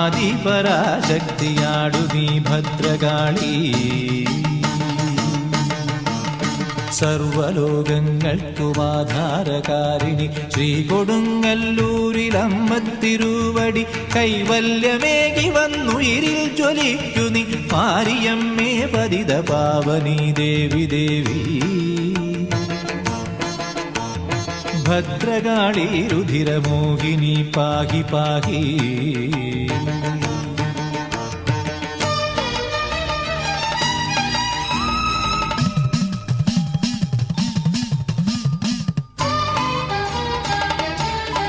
ആദിപരാശക്തിയാടു നീ ഭദ്രകാളി. സർവലോകങ്ങൾക്കുമാധാരകാരിണി ശ്രീകൊടുങ്ങല്ലൂരിലമ്മത്തിരുവടി കൈവല്യമേകി വന്നുയിരിൽ ജ്വലിക്കുനി മാരിയമ്മേ പതിത പാവനി ദേവി ദേവി. ഭദ്രകാളി രുധിരമോഹിനി പാഹി പാഹി.